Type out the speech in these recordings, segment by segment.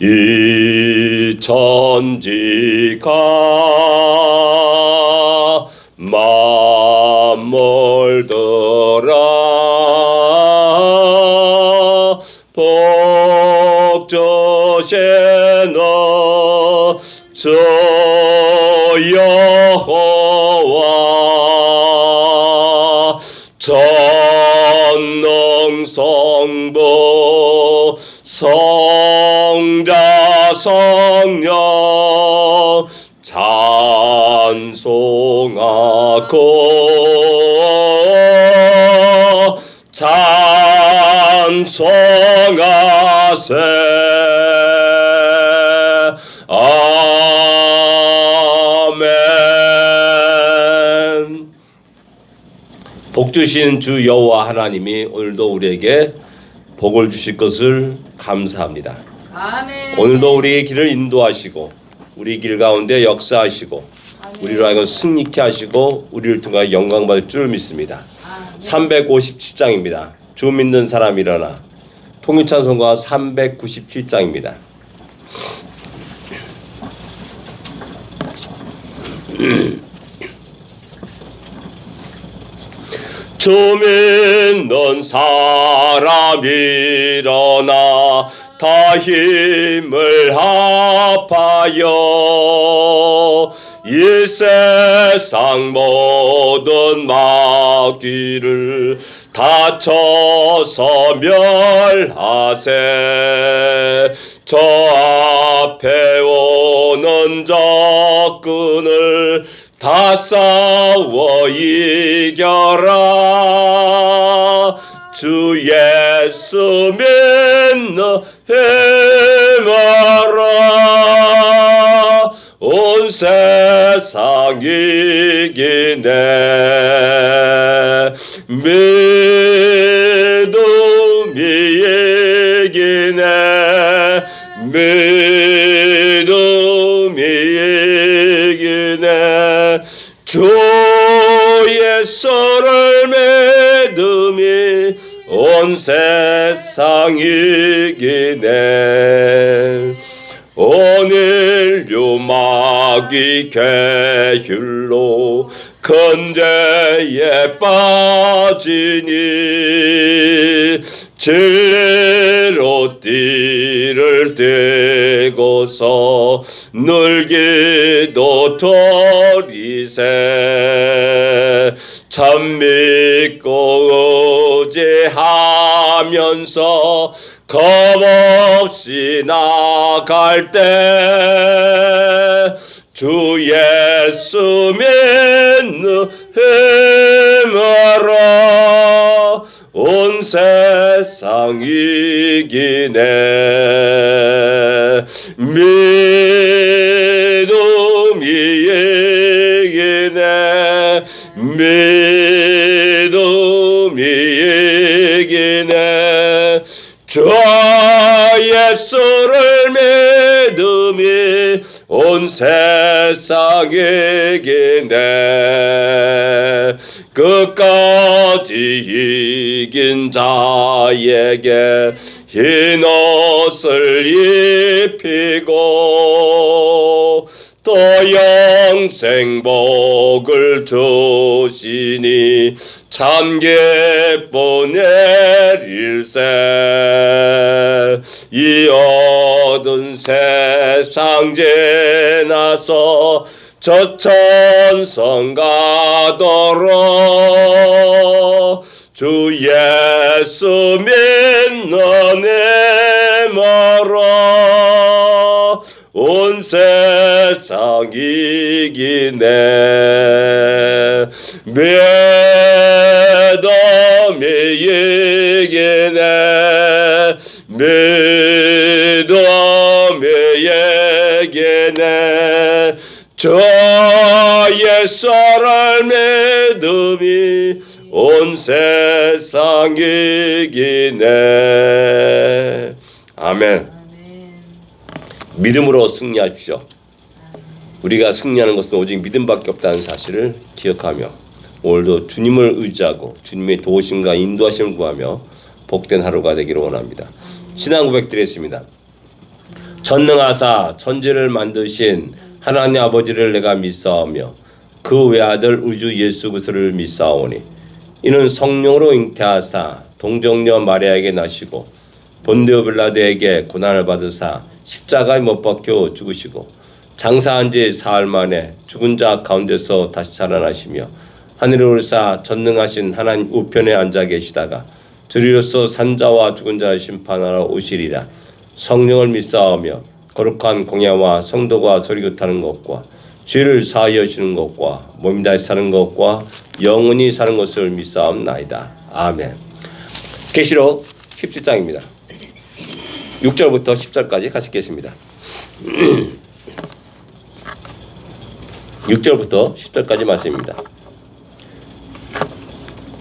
이 천지가 만물들아 복주시는 주 여호와 전능성부 성자 성령 찬송하고 찬송하세. 아멘. 복 주신 주 여호와 하나님이 오늘도 우리에게 복을 주실 것을 감사합니다. 아멘. 오늘도 우리의 길을 인도하시고 우리 길 가운데 역사하시고 아멘. 우리로 하여금 승리케 하시고 우리를 통하여 영광 받을 줄 믿습니다. 아멘. 357장입니다. 주 믿는 사람 일어나. 통일찬송가 397장입니다. 주 믿는 사람 일어나 다 힘을 합하여 이 세상 모든 마귀를 다쳐서 멸하세. 저 앞에 오는 적군을 다 싸워 이겨라. 주 예수 믿는 힘으로 온 세상 이기네. 믿음이 이기네. 믿음이 이기네. 주 예수를 믿음이 온 세상 이기네. 오늘 유마귀 계율로 근죄에 빠지니 진리로 띠를 떼고서 늘기도 돌이세. 참 믿고 의지하면서 겁없이 나갈 때 주 예수 믿는 힘으로 온 세상 이기네. 믿음이 이기네. 믿음이 이기네. 주 예수를 믿음이 온 세상 이기네. 끝까지 이긴 자에게 흰 옷을 입히고 또 영생복을 주시니 참 기뻐 내릴세. 이 어두운 세상 지나서 저 천성 가도록 주 예수 믿는 힘으로 온 세상 이기네. 믿음이 이기네. 믿음이 이기네. 주 예수를 믿음이 온 세상 이기네. 아멘. 믿음으로 승리하십시오. 우리가 승리하는 것은 오직 믿음밖에 없다는 사실을 기억하며 오늘도 주님을 의지하고 주님의 도우심과 인도하심을 구하며 복된 하루가 되기를 원합니다. 신앙 고백 드리겠습니다. 전능하사 천지를 만드신 하나님 아버지를 내가 믿사오며 그 외아들 우주 예수 그리스도를 믿사오니 이는 성령으로 잉태하사 동정녀 마리아에게 나시고 본디오 빌라도에게 고난을 받으사 십자가에 못 박혀 죽으시고 장사한 지 사흘 만에 죽은 자 가운데서 다시 살아나시며 하늘에 오르사 전능하신 하나님 우편에 앉아 계시다가 저리로서 산자와 죽은 자를 심판하러 오시리라. 성령을 믿사오며 거룩한 공예와 성도가 설교타는 것과 죄를 사하여 주는 것과 몸이 다시 사는 것과 영원히 사는 것을 믿사옵나이다. 아멘. 계시록 17장입니다. 6절부터 10절까지 같이 읽겠습니다. 6절부터 10절까지 말씀입니다.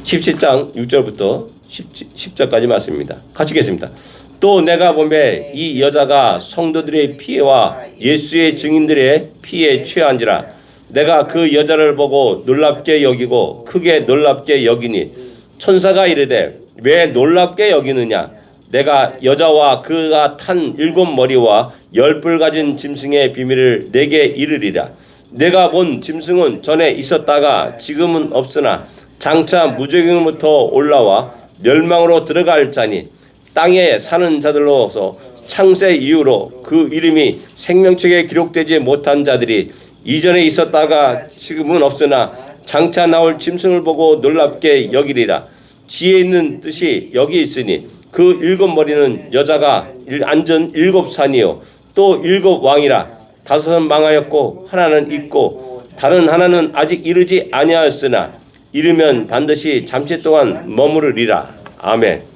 17장 6절부터 10절까지 말씀입니다. 같이 읽겠습니다. 또 내가 보매 이 여자가 성도들의 피와 예수의 증인들의 피에 취한지라. 내가 그 여자를 보고 놀랍게 여기고 크게 놀랍게 여기니 천사가 이르되 왜 놀랍게 여기느냐. 내가 여자와 그가 탄 7머리와 10뿔 가진 짐승의 비밀을 내게 이르리라. 내가 본 짐승은 전에 있었다가 지금은 없으나 장차 무저갱으로부터 올라와 멸망으로 들어갈 자니 땅에 사는 자들로서 창세 이후로 그 이름이 생명책에 기록되지 못한 자들이 이전에 있었다가 지금은 없으나 장차 나올 짐승을 보고 놀랍게 여기리라. 지혜 있는 뜻이 여기 있으니 그 7머리는 여자가 앉은 7산이요 또 7왕이라. 5은 망하였고 하나는 있고 다른 하나는 아직 이르지 아니하였으나 이르면 반드시 잠시 동안 머무르리라. 아멘.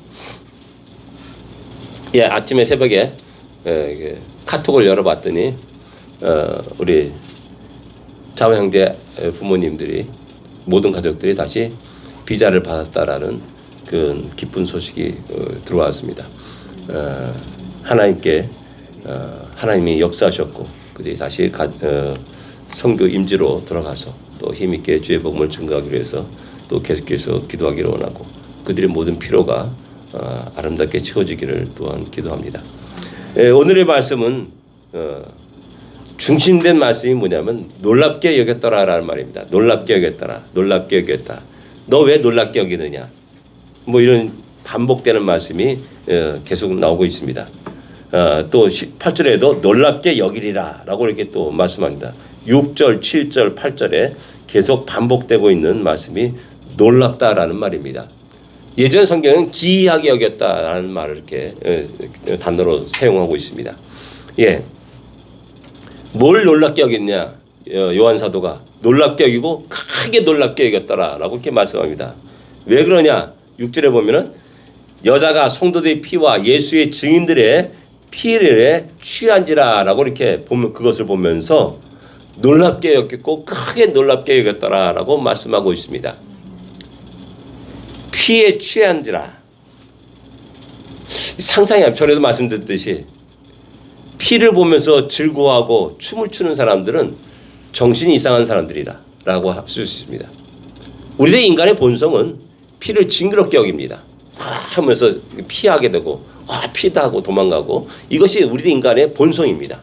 예, 아침에 새벽에 카톡을 열어봤더니 우리 자매 형제 부모님들이 모든 가족들이 다시 비자를 받았다라는 그 기쁜 소식이 들어왔습니다. 하나님께 하나님이 역사하셨고 그들이 다시 성교 임지로 돌아가서 또 힘있게 주의 복음을 증거하기 위해서 또 계속해서 기도하기를 원하고 그들의 모든 피로가 아름답게 채워지기를 또한 기도합니다. 오늘의 말씀은 중심된 말씀이 뭐냐면 놀랍게 여겼더라라는 말입니다. 놀랍게 여겼더라. 놀랍게 여겼다. 너 왜 놀랍게 여기느냐. 뭐 이런 반복되는 말씀이 계속 나오고 있습니다. 또 8절에도 놀랍게 여기리라 라고 이렇게 또 말씀합니다. 6절, 7절, 8절에 계속 반복되고 있는 말씀이 놀랍다라는 말입니다. 예전 성경은 기이하게 여겼다라는 말을 이렇게 단어로 사용하고 있습니다. 예, 뭘 놀랍게 여겼냐? 요한 사도가 놀랍게 여기고 크게 놀랍게 여겼더라라고 이렇게 말씀합니다. 왜 그러냐? 6절에 보면은 여자가 성도들의 피와 예수의 증인들의 피를 취한지라라고 이렇게 보면 그것을 보면서 놀랍게 여겼고 크게 놀랍게 여겼더라라고 말씀하고 있습니다. 피에 취한지라. 상상이 전에도 말씀드렸듯이 피를 보면서 즐거워하고 춤을 추는 사람들은 정신이 이상한 사람들이라고 할 수 있습니다. 우리의 인간의 본성은 피를 징그럽게 여깁니다. 하면서 피하게 되고 피다 하고 도망가고 이것이 우리 인간의 본성입니다.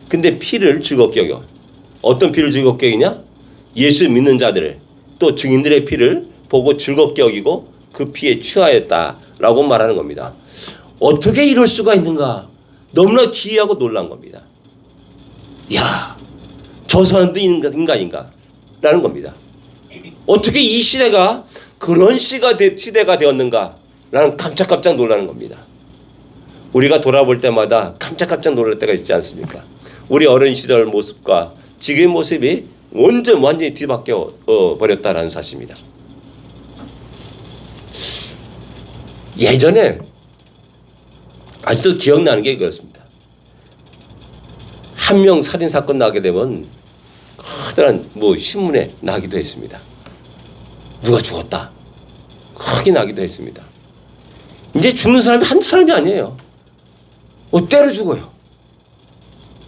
근데 피를 즐겁게 여겨. 어떤 피를 즐겁게 여기냐? 예수 믿는 자들을 또 증인들의 피를 보고 즐겁게 여기고 그 피에 취하였다라고 말하는 겁니다. 어떻게 이럴 수가 있는가? 너무나 기이하고 놀란 겁니다. 야, 저 사람도 인간인가? 라는 겁니다. 어떻게 이 시대가 그런 시대가 되었는가? 라는 깜짝깜짝 놀라는 겁니다. 우리가 돌아볼 때마다 깜짝깜짝 놀랄 때가 있지 않습니까? 우리 어린 시절 모습과 지금의 모습이 완전히 뒤바뀌어 버렸다라는 사실입니다. 예전에 아직도 기억나는 게 그렇습니다. 한 명 살인 사건 나게 되면 커다란 신문에 나기도 했습니다. 누가 죽었다. 크게 나기도 했습니다. 이제 죽는 사람이 한두 사람이 아니에요. 때려 죽어요.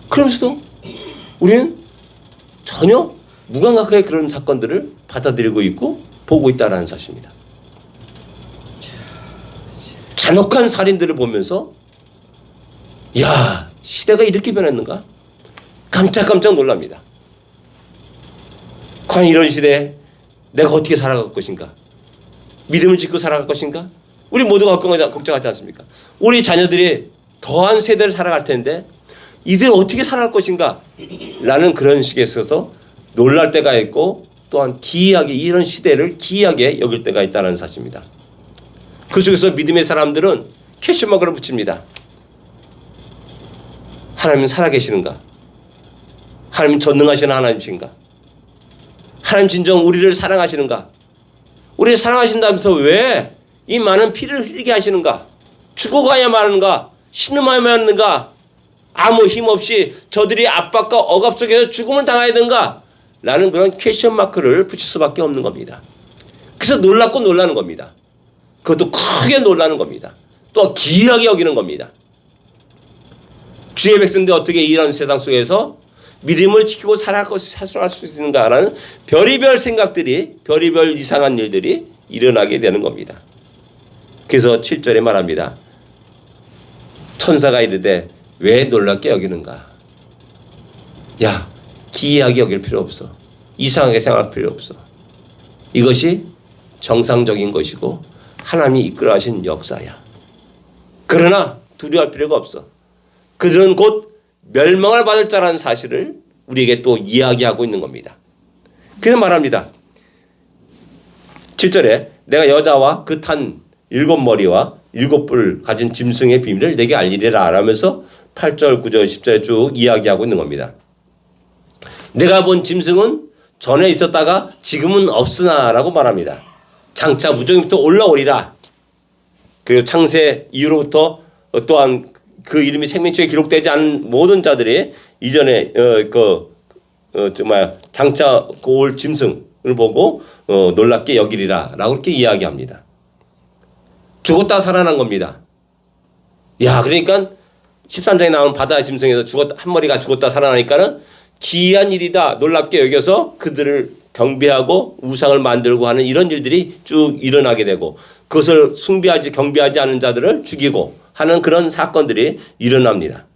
그러면서도 우리는 전혀 무감각하게 그런 사건들을 받아들이고 있고 보고 있다는 사실입니다. 잔혹한 살인들을 보면서 야, 시대가 이렇게 변했는가? 깜짝깜짝 놀랍니다. 과연 이런 시대에 내가 어떻게 살아갈 것인가? 믿음을 짓고 살아갈 것인가? 우리 모두가 걱정하지 않습니까? 우리 자녀들이 더한 세대를 살아갈 텐데 이들 어떻게 살아갈 것인가? 라는 그런 식에 있어서 놀랄 때가 있고 또한 기이하게 이런 시대를 기이하게 여길 때가 있다는 사실입니다. 그 속에서 믿음의 사람들은 퀘스천마크를 붙입니다. 하나님은 살아계시는가? 하나님은 전능하시는 하나님이신가? 하나님 진정 우리를 사랑하시는가? 우리를 사랑하신다면서 왜 이 많은 피를 흘리게 하시는가? 죽어가야만 하는가? 신음하야만 하는가? 아무 힘 없이 저들이 압박과 억압 속에서 죽음을 당해야 되는가? 라는 그런 퀘스천 마크를 붙일 수밖에 없는 겁니다. 그래서 놀랍고 놀라는 겁니다. 그것도 크게 놀라는 겁니다. 또 기이하게 여기는 겁니다. 주의 백성들 어떻게 이런 세상 속에서 믿음을 지키고 살아갈 수 있는가라는 별의별 생각들이 별의별 이상한 일들이 일어나게 되는 겁니다. 그래서 7절에 말합니다. 천사가 이르되 왜 놀랍게 여기는가? 야, 기이하게 여길 필요 없어. 이상하게 생각할 필요 없어. 이것이 정상적인 것이고 하나님이 이끌어 하신 역사야. 그러나 두려워할 필요가 없어. 그들은 곧 멸망을 받을 자라는 사실을 우리에게 또 이야기하고 있는 겁니다. 그래서 말합니다. 7절에 내가 여자와 그 탄 7머리와 7뿔 가진 짐승의 비밀을 내게 알리리라 라면서 8절, 9절, 10절에 쭉 이야기하고 있는 겁니다. 내가 본 짐승은 전에 있었다가 지금은 없으나 라고 말합니다. 장차 무정부터 올라오리라. 그리고 창세 이후로부터 또한 그 이름이 생명책에 기록되지 않은 모든 자들이 이전에 장차 올 짐승을 보고 놀랍게 여기리라 라고 이렇게 이야기합니다. 죽었다 살아난 겁니다. 야, 그러니까 13장에 나오는 바다의 짐승에서 한 머리가 죽었다 살아나니까는 기이한 일이다 놀랍게 여겨서 그들을 경배하고 우상을 만들고 하는 이런 일들이 쭉 일어나게 되고 그것을 경배하지 않은 자들을 죽이고 하는 그런 사건들이 일어납니다.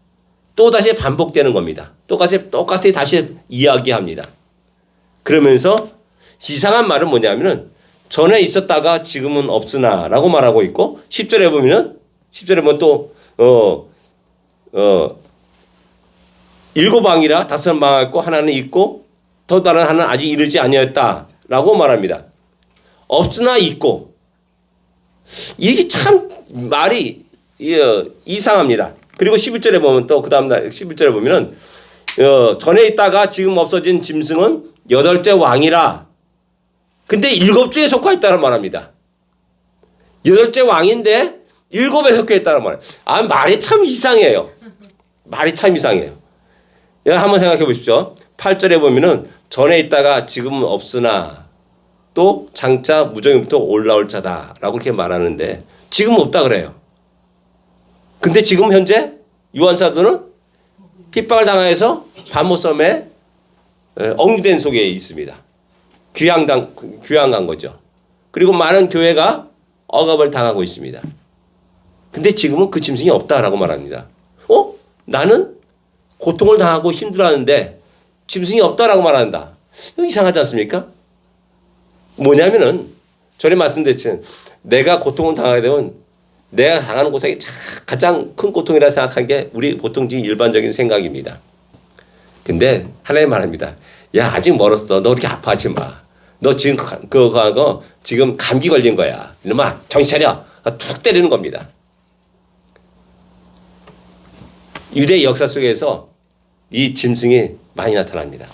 또다시 반복되는 겁니다. 똑같이 다시 이야기합니다. 그러면서 이상한 말은 뭐냐면은 전에 있었다가 지금은 없으나 라고 말하고 있고 10절에 보면 또 7왕이라 5왕 있고 하나는 있고 또 다른 하나는 아직 이르지 아니었다라고 말합니다. 없으나 있고 이게 참 말이 이상합니다. 그리고 11절에 보면 또 그 다음 날 11절에 보면은 전에 있다가 지금 없어진 짐승은 8째 왕이라. 근데 7주에 속하 있다는 말합니다. 8째 왕인데 7에 속해 있다는 말. 말이 참 이상해요. 말이 참 이상해요. 한번 생각해 보십시오. 8절에 보면은 전에 있다가 지금은 없으나 또 장차 무정부터 올라올 자다라고 이렇게 말하는데 지금 없다 그래요. 근데 지금 현재 요한 사도는 핍박을 당해서 바모섬에 억류된 속에 있습니다. 귀양간 거죠. 그리고 많은 교회가 억압을 당하고 있습니다. 근데 지금은 그 짐승이 없다라고 말합니다. 나는 고통을 당하고 힘들어하는데 짐승이 없다라고 말한다. 이거 이상하지 않습니까? 뭐냐면은 전에 말씀드렸지만 내가 고통을 당하게 되면 내가 당하는 고통이 가장 큰 고통이라 생각한 게 우리 보통 일반적인 생각입니다. 근데 하나님 말합니다. 야, 아직 멀었어. 너 그렇게 아파하지 마. 너 지금 그거 지금 감기 걸린 거야. 이놈아, 정신 차려. 툭 때리는 겁니다. 유대 역사 속에서 이 짐승이 많이 나타납니다.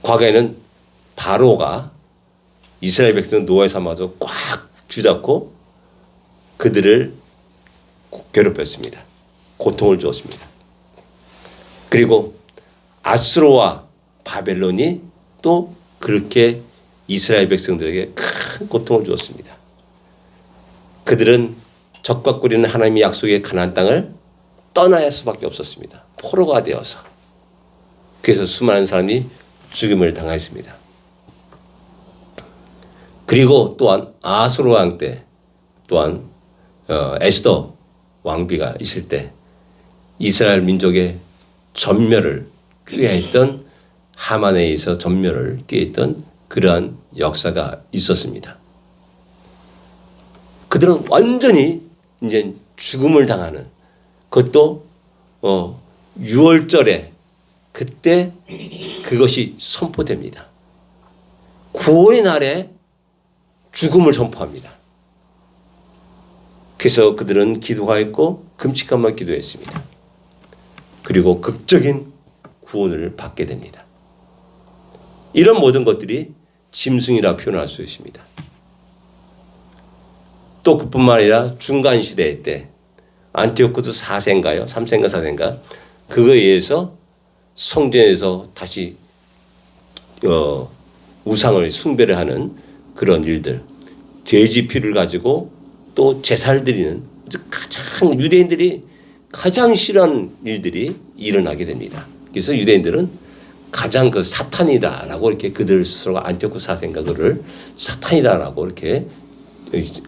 과거에는 바로가 이스라엘 백성 노예 삼아서 꽉 쥐잡고 그들을 괴롭혔습니다. 고통을 주었습니다. 그리고 아수르와 바벨론이 또 그렇게 이스라엘 백성들에게 큰 고통을 주었습니다. 그들은 적과 꾸리는 하나님의 약속의 가나안 땅을 떠나야 할 수밖에 없었습니다. 포로가 되어서. 그래서 수많은 사람이 죽임을 당했습니다. 그리고 또한 아수르 왕 때 또한 에스더 왕비가 있을 때 이스라엘 민족의 전멸을 꾀했던 하만에 의해서 전멸을 꾀했던 그러한 역사가 있었습니다. 그들은 완전히 이제 죽음을 당하는, 그것도 6월절에 그때 그것이 선포됩니다. 구원의 날에 죽음을 선포합니다. 그래서 그들은 기도하였고 금식함과 기도했습니다. 그리고 극적인 구원을 받게 됩니다. 이런 모든 것들이 짐승이라 표현할 수 있습니다. 또 그뿐만 아니라 중간 시대 때 안티오코스 4세인가요? 3세인가 4세인가? 그거에 의해서 성전에서 다시 우상을 숭배를 하는 그런 일들, 돼지 피를 가지고 또 제사를 드리는 가장 유대인들이 가장 싫어하는 일들이 일어나게 됩니다. 그래서 유대인들은 가장 그 사탄이다라고 이렇게 그들 스스로가 안티오코스 4세인가 그를 사탄이다라고 이렇게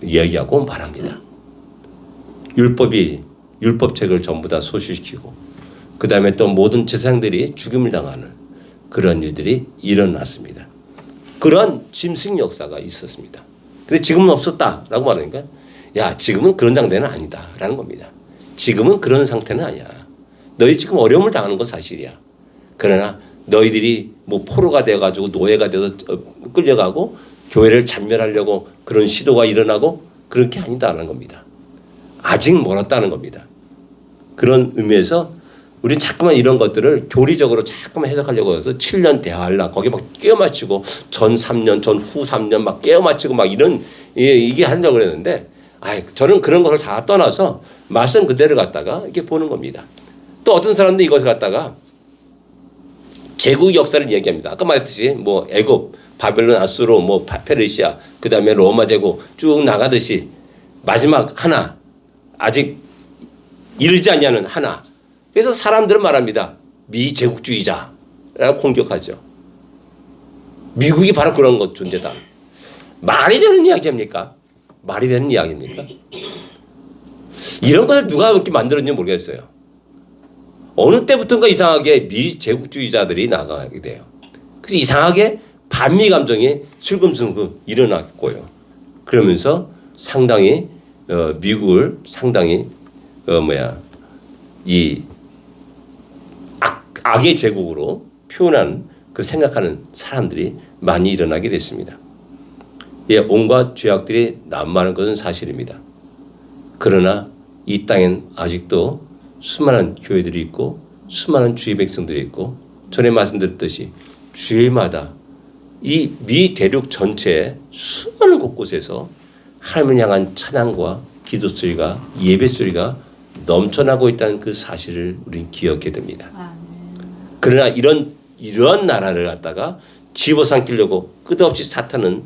이야기하고 말합니다. 율법책을 전부 다 소실시키고 그 다음에 또 모든 제사장들이 죽임을 당하는 그런 일들이 일어났습니다. 그런 짐승 역사가 있었습니다. 근데 지금은 없었다라고 말하니까 야, 지금은 그런 장대는 아니다라는 겁니다. 지금은 그런 상태는 아니야. 너희 지금 어려움을 당하는 건 사실이야. 그러나 너희들이 뭐 포로가 되어가지고 노예가 돼서 끌려가고 교회를 잔멸하려고 그런 시도가 일어나고 그런 게 아니다라는 겁니다. 아직 멀었다는 겁니다. 그런 의미에서 우리는 자꾸만 이런 것들을 교리적으로 자꾸만 해석하려고 해서 7년 대화하려 거기 막 끼워 맞추고 전 3년, 전 후 3년 막 끼워 맞추고 막 이런 이게 하려고 그랬는데 저는 그런 것을 다 떠나서 말씀 그대로 갖다가 이렇게 보는 겁니다. 또 어떤 사람도 이것을 갖다가 제국 역사를 얘기합니다. 아까 말했듯이 뭐 애굽, 바벨론, 아수르, 뭐 페르시아, 그 다음에 로마 제국 쭉 나가듯이 마지막 하나 아직 이르지 않냐는 하나. 그래서 사람들은 말합니다. 미제국주의자라고 공격하죠. 미국이 바로 그런 것 존재다. 말이 되는 이야기입니까? 말이 되는 이야기입니까? 이런 것을 누가 이렇게 만들었는지 모르겠어요. 어느 때부터인가 이상하게 미제국주의자들이 나가게 돼요. 그래서 이상하게 반미 감정이 슬금슬금 일어났고요. 그러면서 상당히 미국을 상당히 이 악의 제국으로 표현하는 그 생각하는 사람들이 많이 일어나게 됐습니다. 예, 온갖 죄악들이 난무하는 것은 사실입니다. 그러나 이 땅엔 아직도 수많은 교회들이 있고 수많은 주의 백성들이 있고 전에 말씀드렸듯이 주일마다 이 미 대륙 전체에 수많은 곳곳에서 하나님을 향한 찬양과 기도 소리가 예배 소리가 넘쳐나고 있다는 그 사실을 우리는 기억해야 됩니다. 그러나 이러한 나라를 갖다가 집어삼키려고 끝없이 사탄은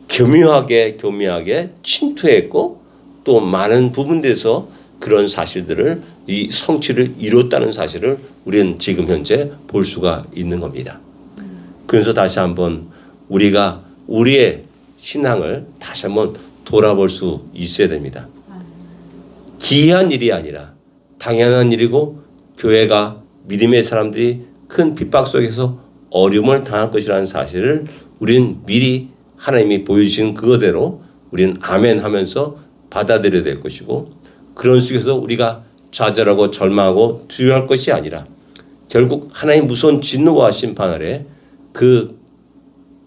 교묘하게 침투했고 또 많은 부분에서 그런 사실들을 이 성취를 이뤘다는 사실을 우리는 지금 현재 볼 수가 있는 겁니다. 그래서 다시 한번 우리가 우리의 신앙을 다시 한번 돌아볼 수 있어야 됩니다. 기이한 일이 아니라 당연한 일이고 교회가 믿음의 사람들이 큰 핍박 속에서 어려움을 당할 것이라는 사실을 우리는 미리 하나님이 보여주신 그거대로 우리는 아멘 하면서 받아들여야 될 것이고 그런 속에서 우리가 좌절하고 절망하고 두려워할 것이 아니라 결국 하나님 무서운 진노와 심판 아래 그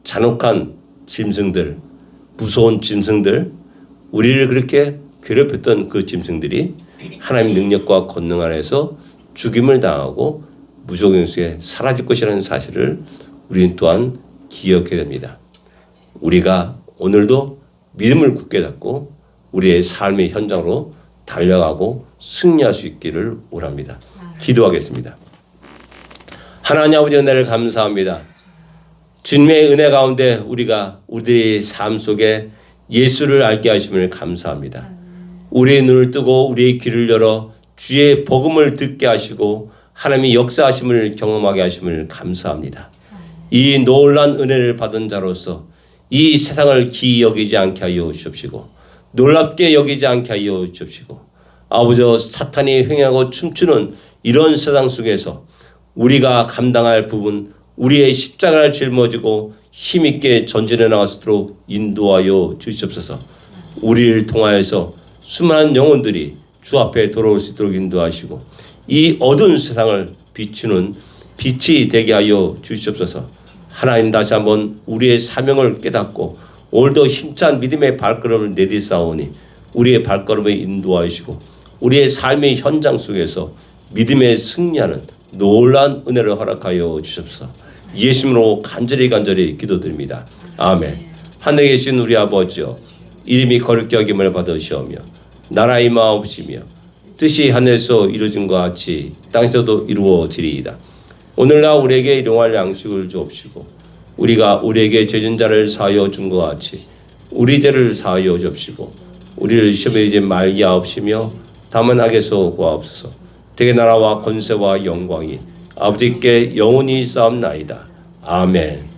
잔혹한 짐승들, 무서운 짐승들, 우리를 그렇게 괴롭혔던 그 짐승들이 하나님 능력과 권능 아래에서 죽임을 당하고 무조건 속에 사라질 것이라는 사실을 우리는 또한 기억해야 됩니다. 우리가 오늘도 믿음을 굳게 잡고 우리의 삶의 현장으로 달려가고 승리할 수 있기를 원합니다. 기도하겠습니다. 하나님 아버지 은혜를 감사합니다. 주님의 은혜 가운데 우리가 우리의 삶 속에 예수를 알게 하심을 감사합니다. 우리의 눈을 뜨고 우리의 귀를 열어 주의 복음을 듣게 하시고 하나님의 역사하심을 경험하게 하심을 감사합니다. 이 놀란 은혜를 받은 자로서 이 세상을 기이 여기지 않게 하여 주옵시고 놀랍게 여기지 않게 하여 주옵시고 아버지 사탄이 횡행하고 춤추는 이런 세상 속에서 우리가 감당할 부분 우리의 십자가를 짊어지고 힘있게 전진해 나갈 수 있도록 인도하여 주시옵소서. 우리를 통하여서 수많은 영혼들이 주 앞에 돌아올 수 있도록 인도하시고 이 어두운 세상을 비추는 빛이 되게 하여 주시옵소서. 하나님 다시 한번 우리의 사명을 깨닫고 오늘도 힘찬 믿음의 발걸음을 내딛사오니 우리의 발걸음을 인도하시고 우리의 삶의 현장 속에서 믿음의 승리하는 놀라운 은혜를 허락하여 주옵소서. 예수님으로 간절히 기도드립니다. 아멘. 하늘에 계신 우리 아버지여, 이름이 거룩히 여김을 받으시오며 나라 임하옵시며 뜻이 하늘에서 이루어진 것 같이 땅에서도 이루어지리이다. 오늘날 우리에게 일용할 양식을 주옵시고 우리가 우리에게 죄진 자를 사하여 준 것 같이 우리 죄를 사하여 주옵시고 우리를 시험에 이제 말게 하옵시며 다만 악에서 구하옵소서. 대개 나라와 권세와 영광이 아버지께 영원히 쌓옵나이다. 아멘.